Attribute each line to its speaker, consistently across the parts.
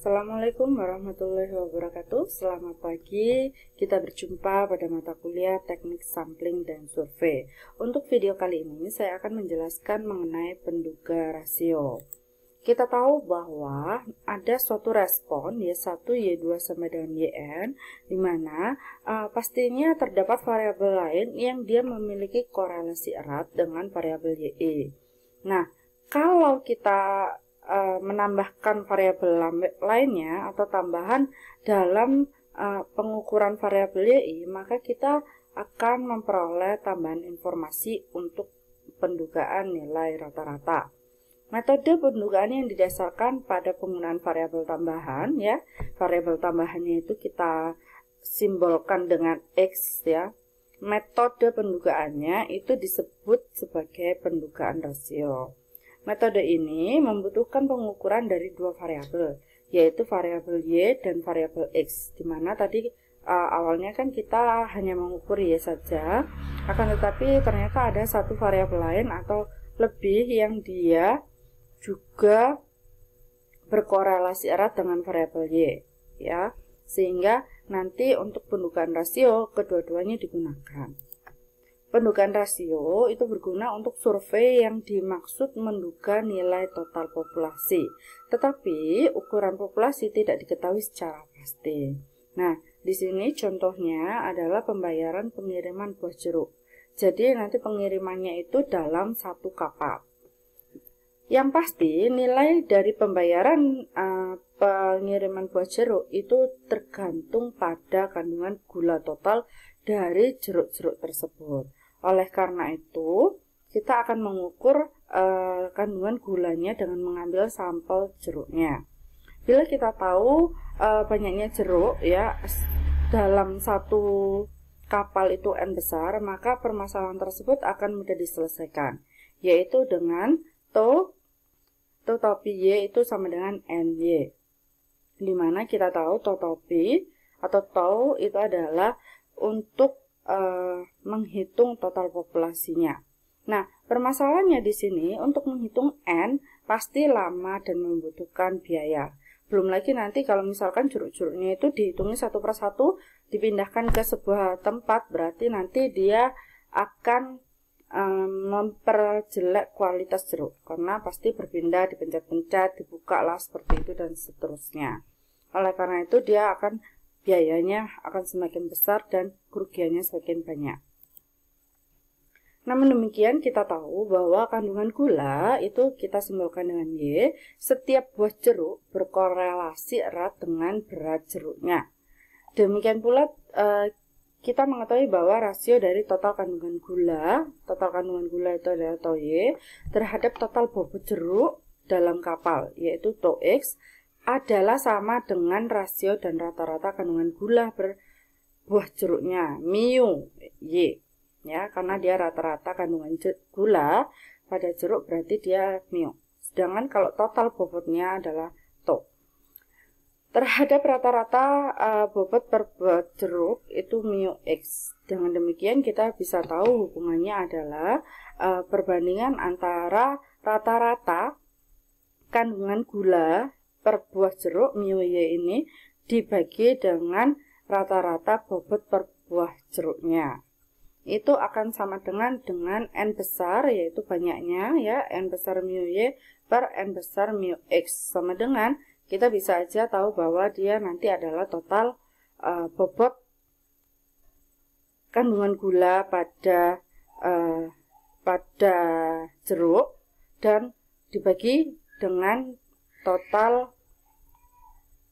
Speaker 1: Assalamualaikum warahmatullahi wabarakatuh. Selamat pagi, kita berjumpa pada mata kuliah Teknik Sampling dan Survei. Untuk video kali ini saya akan menjelaskan mengenai penduga rasio. Kita tahu bahwa ada suatu respon Y1, Y2 sama dengan Yn, di mana pastinya terdapat variabel lain yang dia memiliki korelasi erat dengan variabel Yi. Nah, kalau kita menambahkan variabel lainnya atau tambahan dalam pengukuran variabel Y, maka kita akan memperoleh tambahan informasi untuk pendugaan nilai rata-rata. Metode pendugaan yang didasarkan pada penggunaan variabel tambahan, ya. Variabel tambahannya itu kita simbolkan dengan X, ya. Metode pendugaannya itu disebut sebagai pendugaan rasio. Metode ini membutuhkan pengukuran dari dua variabel, yaitu variabel Y dan variabel X, di mana tadi awalnya kan kita hanya mengukur Y saja, akan tetapi ternyata ada satu variabel lain atau lebih yang dia juga berkorelasi erat dengan variabel Y, ya, sehingga nanti untuk pendugaan rasio kedua-duanya digunakan. Pendugaan rasio itu berguna untuk survei yang dimaksud menduga nilai total populasi, tetapi ukuran populasi tidak diketahui secara pasti. Nah, di sini contohnya adalah pembayaran pengiriman buah jeruk. Jadi nanti pengirimannya itu dalam satu kapal. Yang pasti nilai dari pembayaran pengiriman buah jeruk itu tergantung pada kandungan gula total dari jeruk-jeruk tersebut. Oleh karena itu, kita akan mengukur kandungan gulanya dengan mengambil sampel jeruknya. Bila kita tahu banyaknya jeruk, ya, dalam satu kapal itu N besar, maka permasalahan tersebut akan mudah diselesaikan, yaitu dengan topi Y itu sama dengan NY, di mana kita tahu topi atau tau itu adalah untuk menghitung total populasinya. Nah, permasalahannya di sini untuk menghitung N pasti lama dan membutuhkan biaya. Belum lagi nanti kalau misalkan jeruk-jeruknya itu dihitungnya satu persatu, dipindahkan ke sebuah tempat, berarti nanti dia akan memperjelek kualitas jeruk, karena pasti berpindah, dipencet-pencet, dibuka lah seperti itu dan seterusnya. Oleh karena itu dia akan biayanya akan semakin besar dan kerugiannya semakin banyak. Namun demikian kita tahu bahwa kandungan gula itu kita simbolkan dengan Y. Setiap buah jeruk berkorelasi erat dengan berat jeruknya. Demikian pula kita mengetahui bahwa rasio dari total kandungan gula itu adalah tau Y terhadap total bobot jeruk dalam kapal, yaitu tau X, adalah sama dengan rasio dan rata-rata kandungan gula berbuah jeruknya, mu Y, ya, karena dia rata-rata kandungan gula pada jeruk berarti dia mu. Sedangkan kalau total bobotnya adalah tau. Terhadap rata-rata bobot per buah jeruk itu mu X. Dengan demikian kita bisa tahu hubungannya adalah perbandingan antara rata-rata kandungan gula per buah jeruk mu Y ini dibagi dengan rata-rata bobot per buah jeruknya. Itu akan sama dengan N besar, yaitu banyaknya, ya, N besar mu Y per N besar mu X, sama dengan kita bisa aja tahu bahwa dia nanti adalah total bobot kandungan gula pada jeruk dan dibagi dengan total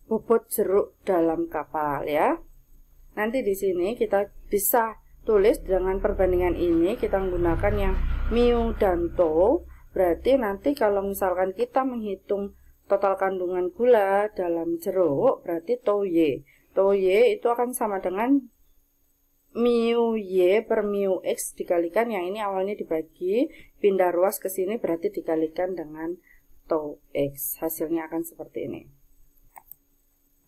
Speaker 1: bobot jeruk dalam kapal, ya. Nanti di sini kita bisa tulis dengan perbandingan ini, kita menggunakan yang mu dan tau. Berarti nanti kalau misalkan kita menghitung total kandungan gula dalam jeruk, berarti tau Y. Tau Y itu akan sama dengan mu Y per mu X dikalikan, yang ini awalnya dibagi, pindah ruas ke sini berarti dikalikan dengan tau X. Hasilnya akan seperti ini.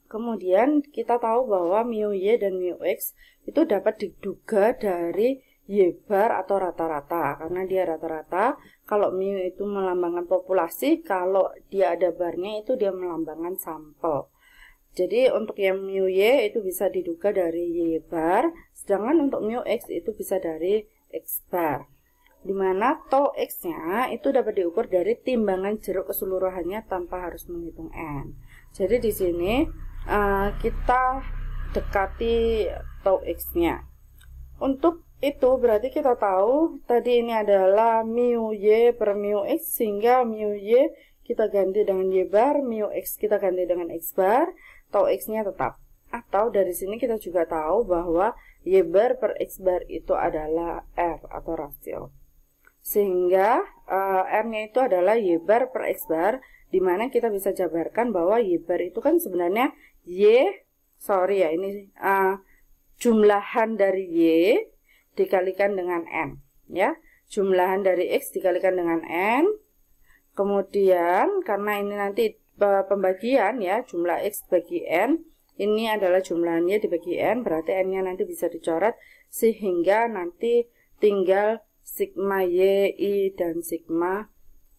Speaker 1: Kemudian kita tahu bahwa mu Y dan mu X itu dapat diduga dari Y bar atau rata-rata, karena dia rata-rata. Kalau mu itu melambangkan populasi, kalau dia ada barnya itu dia melambangkan sampel. Jadi untuk yang mu y itu bisa diduga dari y bar, sedangkan untuk mu x itu bisa dari x bar. Dimana tau x-nya itu dapat diukur dari timbangan jeruk keseluruhannya tanpa harus menghitung n. Jadi di sini kita dekati tau x-nya. Untuk itu berarti kita tahu tadi ini adalah mu y per mu x, sehingga mu y kita ganti dengan y bar, mu x kita ganti dengan x bar, tau x-nya tetap. Atau dari sini kita juga tahu bahwa y bar per x bar itu adalah R atau rasio. Sehingga R-nya itu adalah y bar per x bar, dimana kita bisa jabarkan bahwa y bar itu kan sebenarnya jumlahan dari y dikalikan dengan n, ya. Jumlahan dari x dikalikan dengan n. Kemudian karena ini nanti pembagian, ya, jumlah x bagi n, ini adalah jumlahan y dibagi n, berarti n-nya nanti bisa dicoret sehingga nanti tinggal sigma yi dan sigma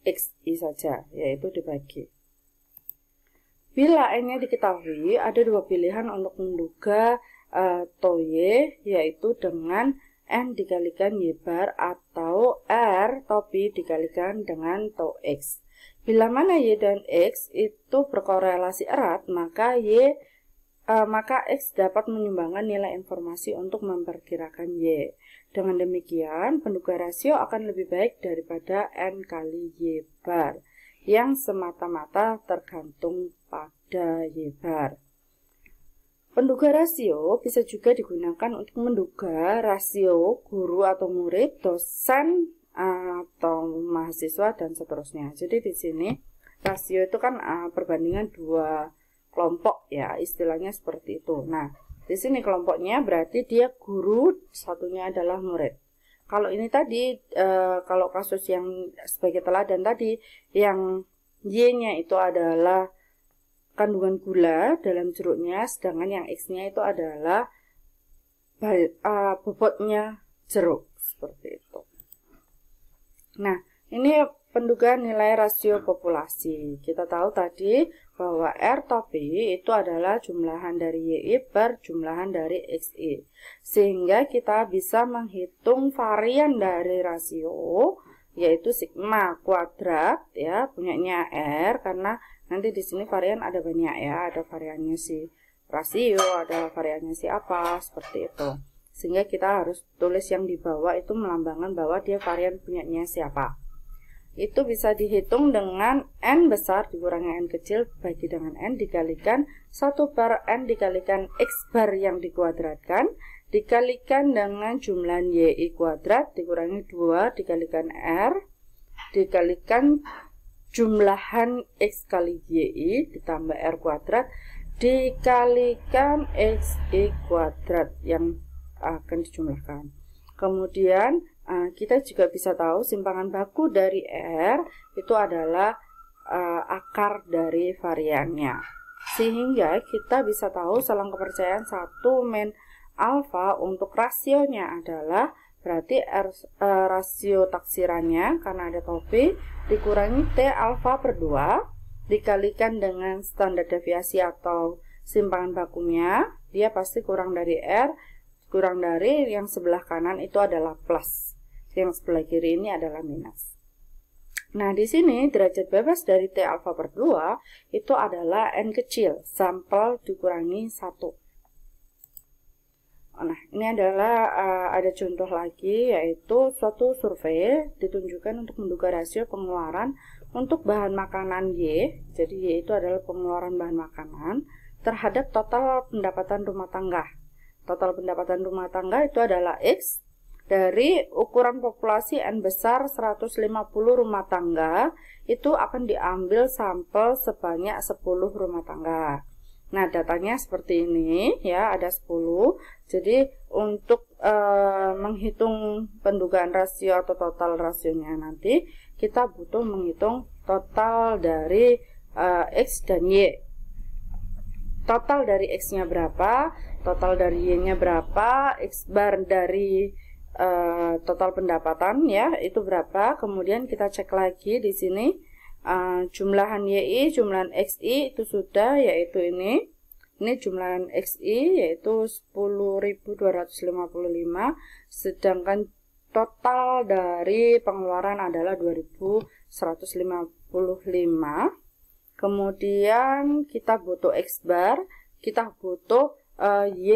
Speaker 1: xi saja, yaitu dibagi. Bila n-nya diketahui, ada dua pilihan untuk menduga tau y, yaitu dengan n dikalikan y bar atau R tau p dikalikan dengan tau x. Bila mana y dan x itu berkorelasi erat, maka x dapat menyumbangkan nilai informasi untuk memperkirakan y. Dengan demikian, penduga rasio akan lebih baik daripada n kali y bar, yang semata-mata tergantung pada y bar. Penduga rasio bisa juga digunakan untuk menduga rasio guru atau murid, dosen atau mahasiswa, dan seterusnya. Jadi di sini rasio itu kan perbandingan dua kelompok, ya, istilahnya seperti itu. Nah, di sini kelompoknya berarti dia guru, satunya adalah murid. Kalau ini tadi, kalau kasus yang sebagai teladan tadi, yang y-nya itu adalah kandungan gula dalam jeruknya, sedangkan yang x-nya itu adalah bobotnya jeruk, seperti itu. Nah, ini pendugaan nilai rasio populasi. Kita tahu tadi bahwa R tau P itu adalah jumlahan dari YI per jumlahan dari XI. Sehingga kita bisa menghitung varian dari rasio, yaitu sigma kuadrat, ya, punyanya R, karena nanti di sini varian ada banyak, ya, ada variannya si rasio, ada variannya si apa, seperti itu. Sehingga kita harus tulis yang di bawah itu melambangkan bahwa dia varian punyanya siapa. Itu bisa dihitung dengan n besar dikurangi n kecil bagi dengan n dikalikan 1 per n dikalikan x bar yang dikuadratkan dikalikan dengan jumlah y kuadrat dikurangi 2 dikalikan r dikalikan jumlahan x kali y ditambah r kuadrat dikalikan xi kuadrat yang akan dijumlahkan. Kemudian kita juga bisa tahu simpangan baku dari R itu adalah akar dari variannya. Sehingga kita bisa tahu selang kepercayaan 1 min alfa untuk rasionya adalah berarti rasio taksirannya karena ada topi dikurangi T alfa per 2 dikalikan dengan standar deviasi atau simpangan bakunya, dia pasti kurang dari R, kurang dari yang sebelah kanan itu adalah plus, yang sebelah kiri ini adalah minus. Nah, di sini derajat bebas dari T alfa per 2 itu adalah N kecil, sampel dikurangi 1. Nah, ini adalah ada contoh lagi, yaitu suatu survei ditunjukkan untuk menduga rasio pengeluaran untuk bahan makanan Y, jadi Y itu adalah pengeluaran bahan makanan, terhadap total pendapatan rumah tangga. Total pendapatan rumah tangga itu adalah X dari ukuran populasi N besar 150 rumah tangga, itu akan diambil sampel sebanyak 10 rumah tangga. Nah, datanya seperti ini, ya, ada 10. Jadi untuk menghitung pendugaan rasio atau total rasionya nanti kita butuh menghitung total dari X dan Y. Total dari X-nya berapa, total dari Y-nya berapa, X bar dari total pendapatan, ya, itu berapa. Kemudian kita cek lagi di sini jumlahan YI, jumlahan XI itu sudah, yaitu ini Ini jumlahan XI yaitu 10.255, sedangkan total dari pengeluaran adalah 2.155. Kemudian kita butuh X bar, kita butuh Y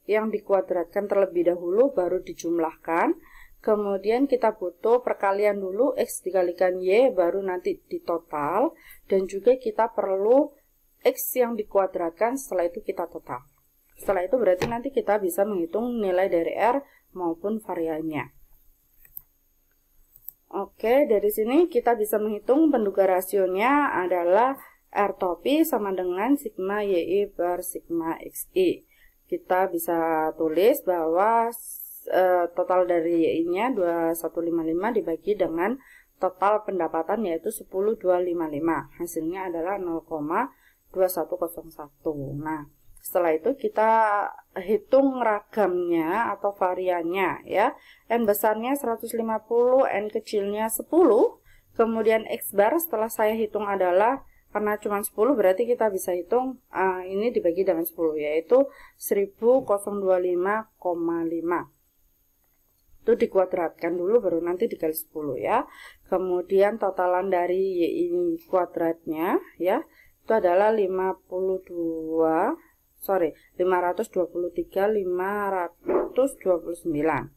Speaker 1: yang dikuadratkan terlebih dahulu baru dijumlahkan. Kemudian kita butuh perkalian dulu X dikalikan Y baru nanti ditotal, dan juga kita perlu X yang dikuadratkan, setelah itu kita total. Setelah itu berarti nanti kita bisa menghitung nilai dari R maupun variannya. Oke, dari sini kita bisa menghitung penduga rasionya adalah R topi sama dengan sigma YI per sigma XI. Kita bisa tulis bahwa total dari YI-nya 2155 dibagi dengan total pendapatan yaitu 10.255. Hasilnya adalah 0,2101. Nah, setelah itu kita hitung ragamnya atau variannya ya. N besarnya 150, N kecilnya 10. Kemudian X bar setelah saya hitung adalah, karena cuma 10 berarti kita bisa hitung ini dibagi dengan 10 yaitu 1025,5. Itu dikuadratkan dulu baru nanti dikali 10 ya. Kemudian totalan dari Y ini kuadratnya ya itu adalah 523.529.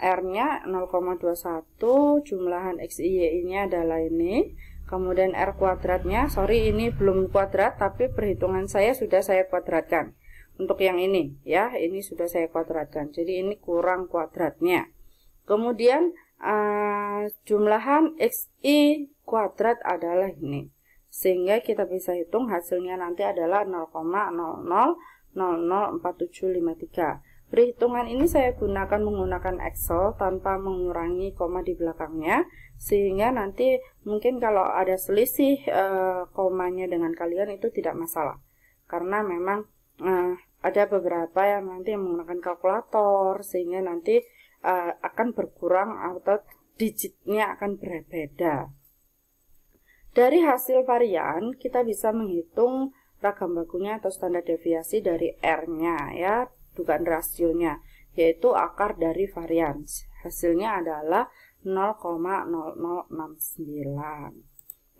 Speaker 1: R-nya 0,21, jumlahan XI Y-nya adalah ini. Kemudian R kuadratnya, ini belum kuadrat tapi perhitungan saya sudah saya kuadratkan. Untuk yang ini ya, ini sudah saya kuadratkan. Jadi ini kurang kuadratnya. Kemudian jumlahan XI kuadrat adalah ini. Sehingga kita bisa hitung hasilnya nanti adalah 0,00004753. Perhitungan ini saya menggunakan Excel tanpa mengurangi koma di belakangnya, sehingga nanti mungkin kalau ada selisih komanya dengan kalian itu tidak masalah. Karena memang ada beberapa yang nanti menggunakan kalkulator, sehingga nanti akan berkurang atau digitnya akan berbeda. Dari hasil varian, kita bisa menghitung ragam bakunya atau standar deviasi dari R-nya ya, dugaan rasionya, yaitu akar dari varian. Hasilnya adalah 0,0069.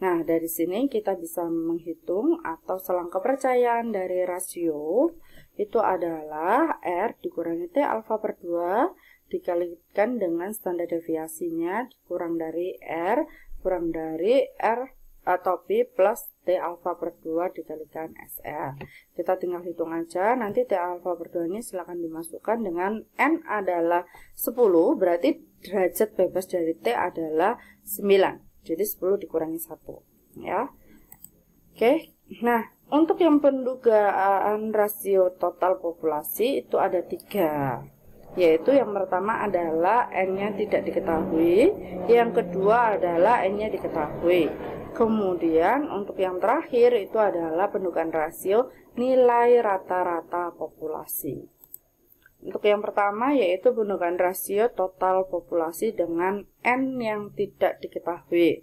Speaker 1: Nah, dari sini kita bisa menghitung atau selang kepercayaan dari rasio itu adalah R dikurangi T alfa per 2 dikalikan dengan standar deviasinya dikurang dari R kurang dari R atau P plus T alfa per 2 dikalikan SR. Kita tinggal hitung aja, nanti T alfa per 2 ini silahkan dimasukkan dengan N adalah 10, berarti derajat bebas dari T adalah 9. Jadi 10 dikurangi 1 ya. Oke, nah untuk yang pendugaan rasio total populasi itu ada 3, yaitu yang pertama adalah N-nya tidak diketahui, yang kedua adalah N-nya diketahui. Kemudian untuk yang terakhir itu adalah pendugaan rasio nilai rata-rata populasi. Untuk yang pertama yaitu pendugaan rasio total populasi dengan N yang tidak diketahui.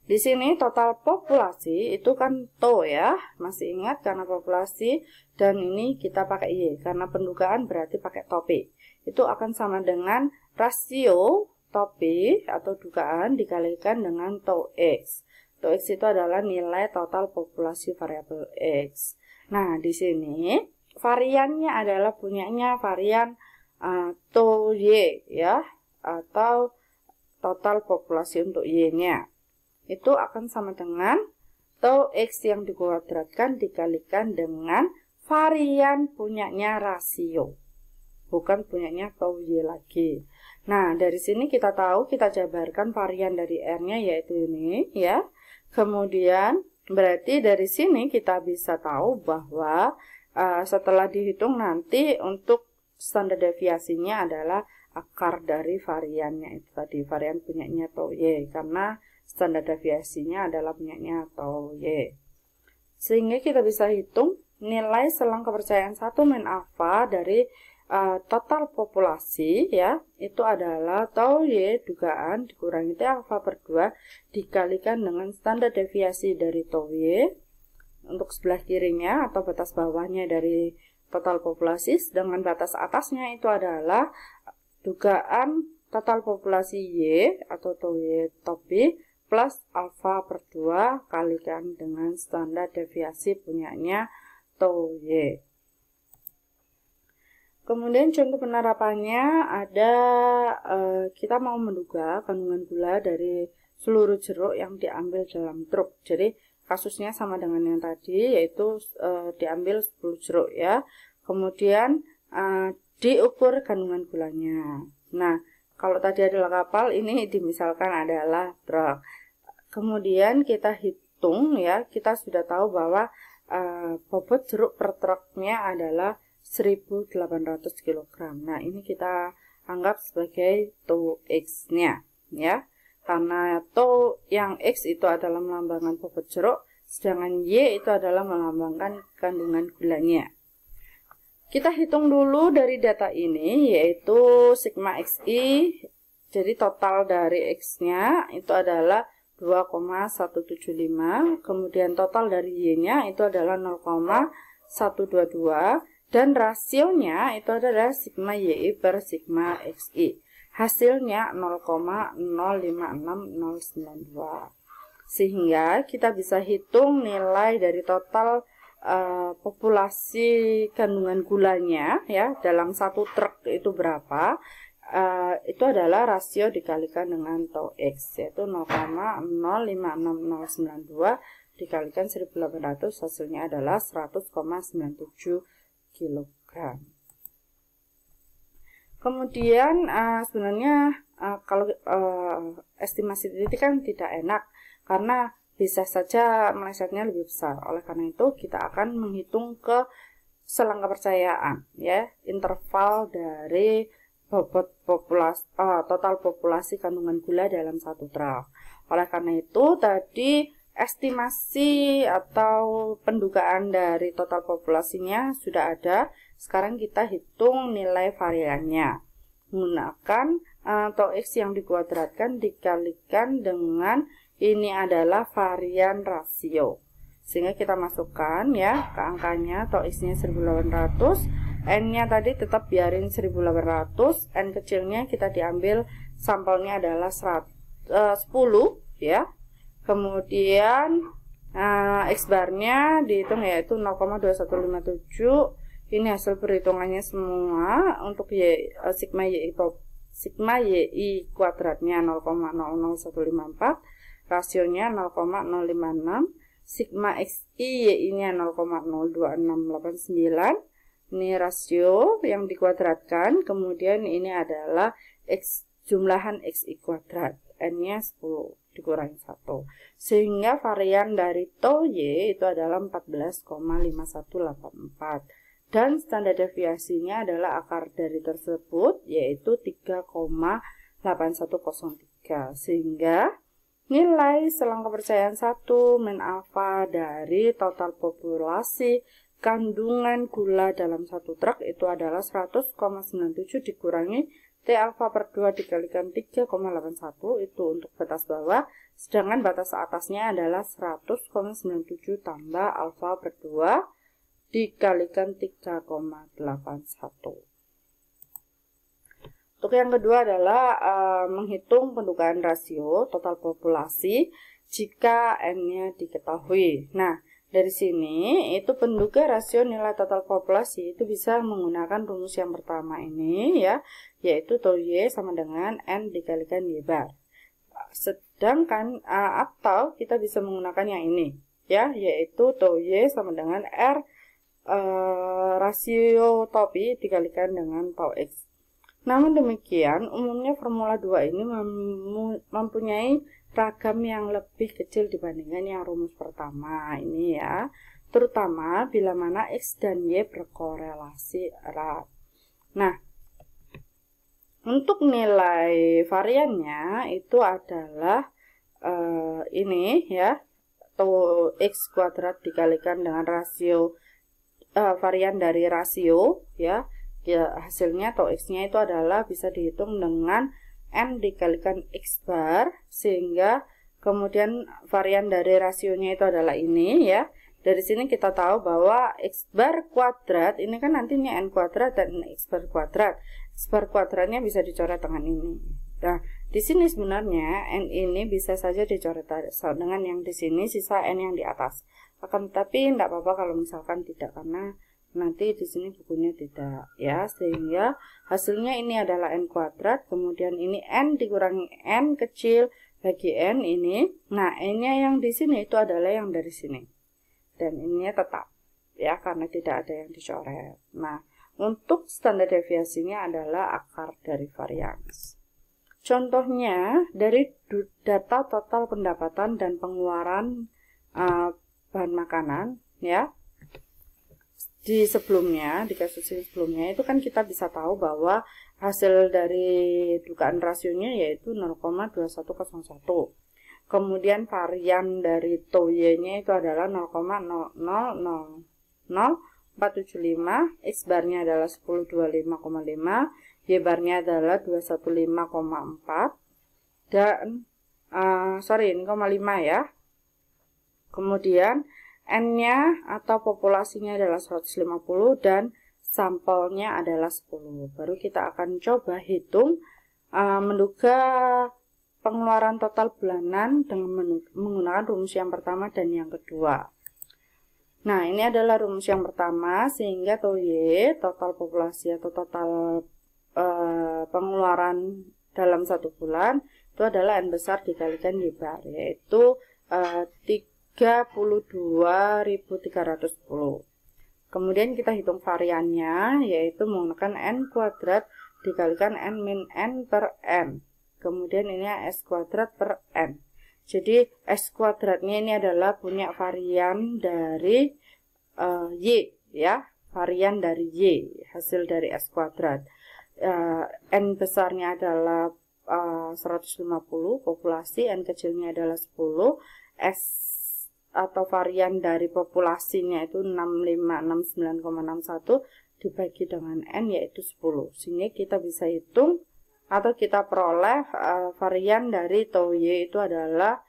Speaker 1: Di sini total populasi itu kan TO ya, masih ingat karena populasi, dan ini kita pakai Y karena pendugaan berarti pakai topi. Itu akan sama dengan rasio topi atau dugaan dikalikan dengan tau X. Tau X itu adalah nilai total populasi variabel X. Nah, di sini variannya adalah punyanya varian tau Y ya, atau total populasi untuk Y-nya. Itu akan sama dengan tau X yang dikuadratkan dikalikan dengan varian punyanya rasio. Bukan punyanya tau Y lagi. Nah, dari sini kita tahu, kita jabarkan varian dari R-nya yaitu ini ya. Kemudian berarti dari sini kita bisa tahu bahwa setelah dihitung nanti untuk standar deviasinya adalah akar dari variannya itu tadi, varian punyanya tau Y, karena standar deviasinya adalah punyanya tau Y. Sehingga kita bisa hitung nilai selang kepercayaan 1 min alfa dari total populasi ya, itu adalah tau Y dugaan dikurangi T alfa per 2 dikalikan dengan standar deviasi dari tau Y untuk sebelah kirinya atau batas bawahnya dari total populasi, sedangkan batas atasnya itu adalah dugaan total populasi Y atau tau Y top B plus alfa per 2 kalikan dengan standar deviasi punyanya tau Y. Kemudian contoh penerapannya ada kita mau menduga kandungan gula dari seluruh jeruk yang diambil dalam truk. Jadi kasusnya sama dengan yang tadi, yaitu diambil 10 jeruk ya. Kemudian diukur kandungan gulanya. Nah, kalau tadi adalah kapal, ini dimisalkan adalah truk. Kemudian kita hitung ya, kita sudah tahu bahwa bobot jeruk per truknya adalah 1800 kg. Nah, ini kita anggap sebagai tau X-nya ya. Karena tau yang X itu adalah melambangkan bobot jeruk, sedangkan Y itu adalah melambangkan kandungan gulanya. Kita hitung dulu dari data ini, yaitu sigma XI. Jadi total dari X-nya itu adalah 2,175. Kemudian total dari Y-nya itu adalah 0,122. Dan rasionya itu adalah sigma YI per sigma XI. Hasilnya 0,056092. Sehingga kita bisa hitung nilai dari total populasi kandungan gulanya ya dalam satu truk itu berapa. Itu adalah rasio dikalikan dengan tau X, yaitu 0,056092 dikalikan 1800, hasilnya adalah 100,97 kg. Kemudian sebenarnya kalau estimasi titik kan tidak enak karena bisa saja melesetnya lebih besar. Oleh karena itu kita akan menghitung ke selang kepercayaan ya, interval dari bobot populasi total populasi kandungan gula dalam satu truk. Oleh karena itu tadi estimasi atau pendugaan dari total populasinya sudah ada. Sekarang kita hitung nilai variannya menggunakan tau X yang dikuadratkan dikalikan dengan ini adalah varian rasio. Sehingga kita masukkan ya ke angkanya, tau X-nya 1800, N-nya tadi tetap biarin 1800, N kecilnya kita diambil sampelnya adalah 10 ya. Kemudian X-barnya dihitung yaitu 0,2157. Ini hasil perhitungannya semua untuk sigma YI kuadratnya 0,00154, rasionya 0,056, sigma XI YI-nya 0,02689. Ini rasio yang dikuadratkan, kemudian ini adalah jumlahan XI kuadrat, N-nya 10 dikurangi 1. Sehingga varian dari tau Y itu adalah 14,5184. Dan standar deviasinya adalah akar dari tersebut, yaitu 3,8103. Sehingga nilai selang kepercayaan 1 min alfa dari total populasi kandungan gula dalam satu truk itu adalah 100,97 dikurangi T alfa per 2 dikalikan 3,81, itu untuk batas bawah, sedangkan batas atasnya adalah 100,97 tambah alfa per 2 dikalikan 3,81. Untuk yang kedua adalah menghitung pendugaan rasio total populasi jika N-nya diketahui. Nah, dari sini itu penduga rasio nilai total populasi itu bisa menggunakan rumus yang pertama ini ya, yaitu tau Y sama dengan N dikalikan Y bar. Sedangkan atau kita bisa menggunakan yang ini ya, yaitu tau Y sama dengan R rasio tau B dikalikan dengan tau X. Namun demikian, umumnya formula 2 ini mempunyai ragam yang lebih kecil dibandingkan yang rumus pertama ini ya, terutama bila mana X dan Y berkorelasi erat. Nah, untuk nilai variannya itu adalah ini ya, tau X kuadrat dikalikan dengan rasio varian dari rasio ya, hasilnya tau X-nya itu adalah bisa dihitung dengan N dikalikan X bar, sehingga kemudian varian dari rasionya itu adalah ini ya, Dari sini kita tahu bahwa X bar kuadrat ini kan nantinya N kuadrat dan X bar kuadrat. X bar kuadratnya bisa dicoret dengan ini. Nah, di sini sebenarnya N ini bisa saja dicoret dengan yang di sini, sisa N yang di atas. Akan tetapi tidak apa-apa kalau misalkan tidak, karena nanti di sini bukunya tidak ya, sehingga hasilnya ini adalah N kuadrat, kemudian ini N dikurangi N kecil bagi N ini. Nah, N-nya yang di sini itu adalah yang dari sini. Dan ini tetap ya, karena tidak ada yang dicoret. Nah, untuk standar deviasinya adalah akar dari varians. Contohnya dari data total pendapatan dan pengeluaran bahan makanan ya. Di sebelumnya, di kasus ini sebelumnya itu kan kita bisa tahu bahwa hasil dari dugaan rasionya yaitu 0,2101. Kemudian varian dari TOY-nya itu adalah 0,000475, X barnya adalah 1025,5, Y barnya adalah 215,4, dan 0,5 ya. Kemudian N-nya atau populasinya adalah 150 dan sampelnya adalah 10. Baru kita akan coba hitung menduga pengeluaran total bulanan dengan menggunakan rumus yang pertama dan yang kedua. Nah, ini adalah rumus yang pertama, sehingga TOY, total populasi atau total pengeluaran dalam satu bulan, itu adalah N besar dikalikan Y bar, yaitu 32.310. Kemudian kita hitung variannya, yaitu menggunakan N kuadrat dikalikan N min N per N. Kemudian ini S kuadrat per N. Jadi S kuadratnya ini adalah punya varian dari Y ya, varian dari Y, hasil dari S kuadrat. N besarnya adalah 150 populasi, N kecilnya adalah 10. S atau varian dari populasinya itu 6569,61 dibagi dengan N yaitu 10. Sehingga kita bisa hitung atau kita peroleh varian dari TOY itu adalah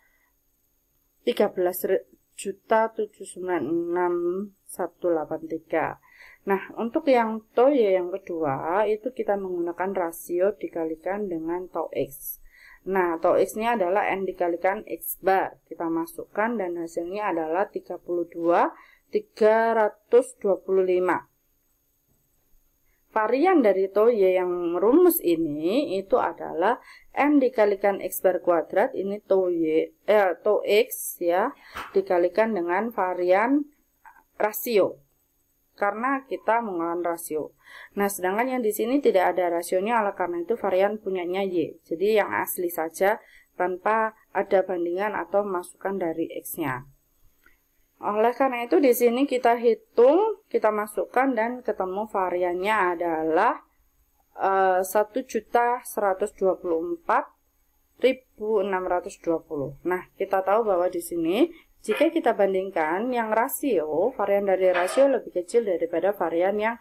Speaker 1: 13.796.183. Nah, untuk yang TOY yang kedua itu kita menggunakan rasio dikalikan dengan TOX. Nah, TOX-nya adalah N dikalikan X bar. Kita masukkan dan hasilnya adalah 32.325. Varian dari TOY yang rumus ini itu adalah N dikalikan X bar kuadrat, ini TOX ya, dikalikan dengan varian rasio. Karena kita menggunakan rasio. Nah, sedangkan yang di sini tidak ada rasionya, oleh karena itu varian punyanya Y. Jadi yang asli saja tanpa ada bandingan atau masukan dari X-nya. Oleh karena itu di sini kita hitung, kita masukkan dan ketemu variannya adalah 1.124.620. Nah, kita tahu bahwa di sini jika kita bandingkan yang rasio, varian dari rasio lebih kecil daripada varian yang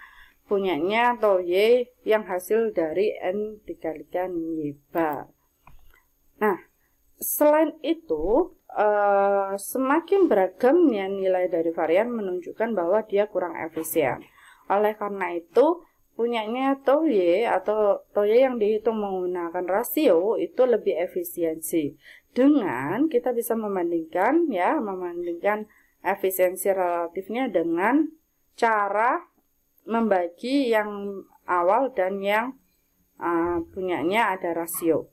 Speaker 1: punyanya atau Y yang hasil dari N dikalikan Y bar. Nah, selain itu, semakin beragamnya nilai dari varian menunjukkan bahwa dia kurang efisien. Oleh karena itu, punyanya TOY atau TOY yang dihitung menggunakan rasio itu lebih efisiensi. Dengan kita bisa membandingkan ya, membandingkan efisiensi relatifnya dengan cara membagi yang awal dan yang punyanya ada rasio.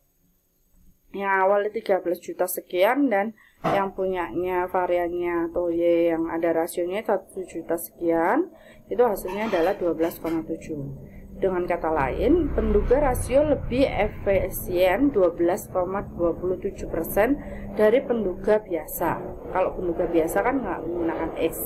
Speaker 1: Yang awal 13 juta sekian dan yang punyanya variannya TOY yang ada rasionya 1 juta sekian, itu hasilnya adalah 12,7. Dengan kata lain, penduga rasio lebih efisien 12,27% dari penduga biasa. Kalau penduga biasa kan nggak menggunakan X.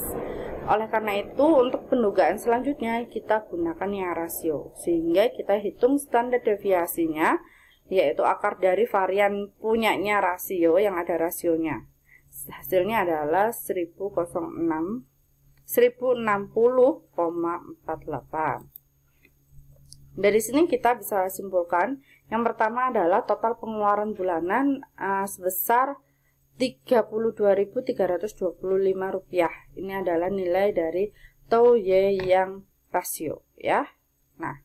Speaker 1: Oleh karena itu, untuk pendugaan selanjutnya kita gunakan yang rasio, sehingga kita hitung standar deviasinya, yaitu akar dari varian punyanya rasio yang ada rasionya. Hasilnya adalah 1060,48. Dari sini kita bisa simpulkan, yang pertama adalah total pengeluaran bulanan sebesar Rp32.325. Ini adalah nilai dari tau Y yang rasio ya. Nah,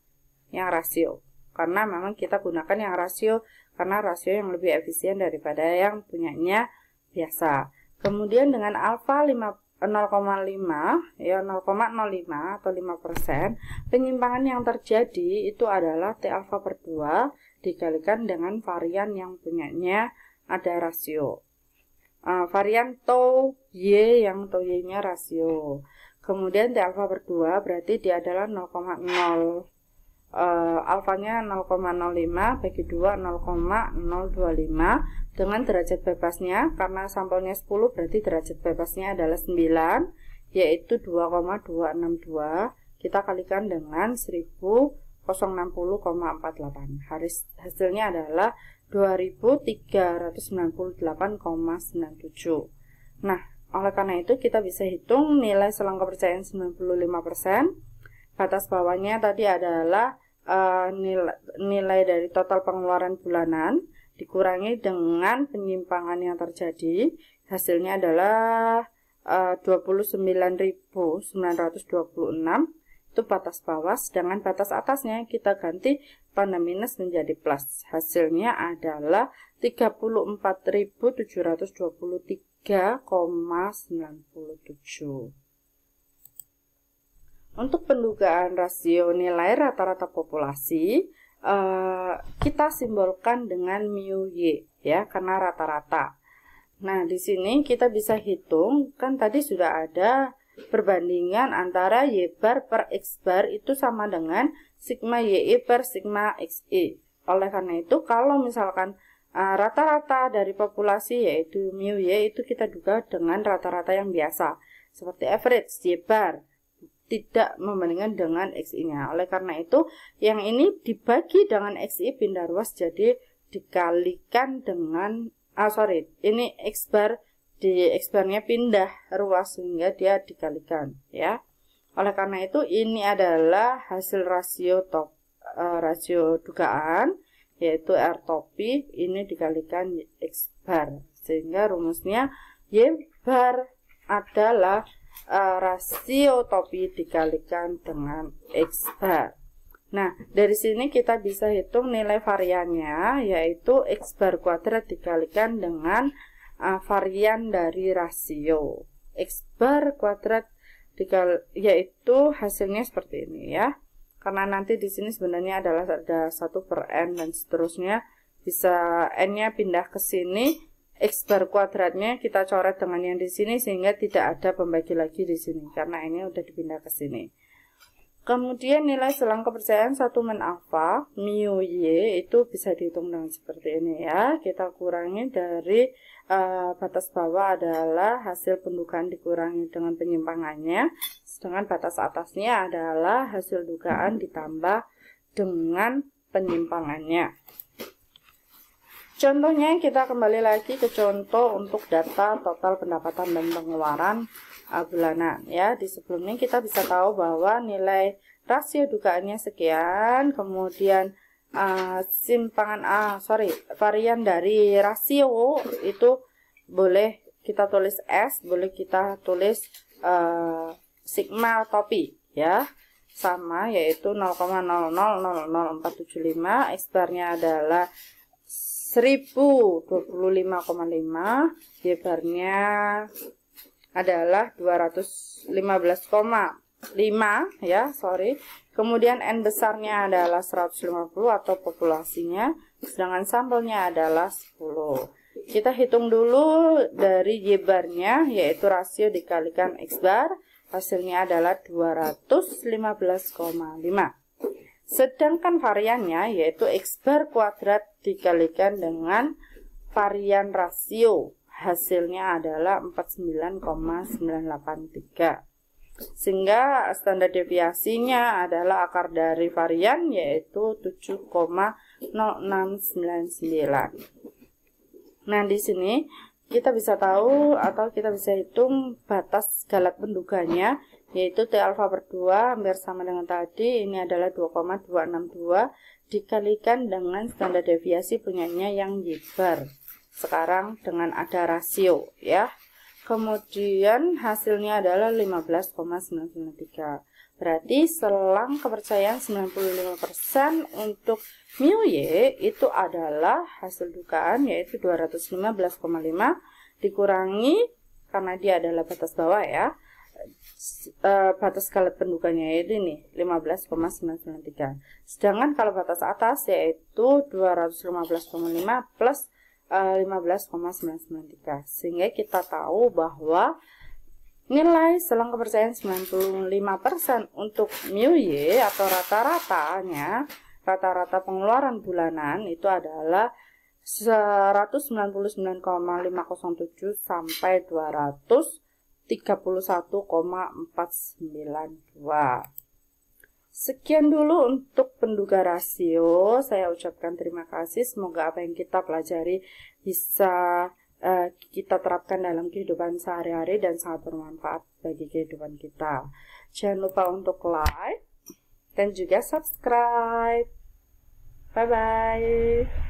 Speaker 1: yang rasio. Karena memang kita gunakan yang rasio karena rasio yang lebih efisien daripada yang punyanya biasa. Kemudian dengan alfa 0,5 ya 0,05 atau 5%, penyimpangan yang terjadi itu adalah T alfa per 2 dikalikan dengan varian yang punyanya ada rasio. Varian tau Y yang tau Y nya rasio. Kemudian T alfa per 2 berarti dia adalah 0,0 alfanya 0,05 bagi 2 0,025 dengan derajat bebasnya karena sampelnya 10 berarti derajat bebasnya adalah 9 yaitu 2,262 kita kalikan dengan 1060,48 hasilnya adalah 2398,97. Nah, oleh karena itu kita bisa hitung nilai selang kepercayaan 95%. Batas bawahnya tadi adalah nilai dari total pengeluaran bulanan dikurangi dengan penyimpangan yang terjadi. Hasilnya adalah 29.926. Itu batas bawah, sedangkan batas atasnya kita ganti tanda minus menjadi plus. Hasilnya adalah 34.723,97. Untuk pendugaan rasio nilai rata-rata populasi, kita simbolkan dengan mu Y ya, karena rata-rata. Nah, di sini kita bisa hitung, kan tadi sudah ada perbandingan antara Y bar per X bar itu sama dengan sigma YI per sigma XI. Oleh karena itu, kalau misalkan rata-rata dari populasi yaitu mu Y itu kita duga dengan rata-rata yang biasa, seperti average Y bar, tidak membandingkan dengan XI-nya. Oleh karena itu, yang ini dibagi dengan XI pindah ruas jadi dikalikan dengan ini X bar di X barnya pindah ruas sehingga dia dikalikan ya. Oleh karena itu ini adalah hasil rasio dugaan yaitu R topi ini dikalikan X bar sehingga rumusnya Y bar adalah rasio topi dikalikan dengan X bar. Nah, dari sini kita bisa hitung nilai variannya yaitu X bar kuadrat dikalikan dengan varian dari rasio. X bar kuadrat yaitu hasilnya seperti ini ya. Karena nanti di sini sebenarnya adalah ada 1 per N dan seterusnya, bisa N-nya pindah ke sini. X bar kuadratnya kita coret dengan yang di sini sehingga tidak ada pembagi lagi di sini karena ini udah dipindah ke sini. Kemudian nilai selang kepercayaan 1 min alfa mu Y itu bisa dihitung dengan seperti ini ya. Kita kurangi dari batas bawah adalah hasil pendugaan dikurangi dengan penyimpangannya, sedangkan batas atasnya adalah hasil dugaan ditambah dengan penyimpangannya. Contohnya kita kembali lagi ke contoh untuk data total pendapatan dan pengeluaran bulanan ya. Di sebelumnya kita bisa tahu bahwa nilai rasio dugaannya sekian, kemudian varian dari rasio itu boleh kita tulis S, boleh kita tulis sigma topi ya, sama yaitu 0,000475. X barnya adalah 1025,5, Y barnya adalah 215,5 ya, Kemudian N besarnya adalah 150 atau populasinya, sedangkan sampelnya adalah 10. Kita hitung dulu dari Y barnya yaitu rasio dikalikan X bar, hasilnya adalah 215,5. Sedangkan variannya yaitu X bar kuadrat dikalikan dengan varian rasio, hasilnya adalah 49,983. Sehingga standar deviasinya adalah akar dari varian yaitu 7,0699. Nah, di sini kita bisa tahu atau kita bisa hitung batas galak penduganya yaitu T alfa per 2 hampir sama dengan tadi, ini adalah 2,262 dikalikan dengan standar deviasi punyanya yang Y bar. sekarang dengan ada rasio ya. Kemudian hasilnya adalah 15,993. Berarti selang kepercayaan 95% untuk mu Y itu adalah hasil dugaan yaitu 215,5 dikurangi, karena dia adalah batas bawah ya, batas skala pendukanya yaitu ini 15,993. Sedangkan kalau batas atas yaitu 215,5 plus 15,993. Sehingga kita tahu bahwa nilai selang kepercayaan 95% untuk mu Y atau rata-ratanya, rata-rata pengeluaran bulanan itu adalah 199,507 sampai 231,492. Sekian dulu untuk penduga rasio. Saya ucapkan terima kasih. Semoga apa yang kita pelajari bisa kita terapkan dalam kehidupan sehari-hari dan sangat bermanfaat bagi kehidupan kita. Jangan lupa untuk like dan juga subscribe. Bye-bye.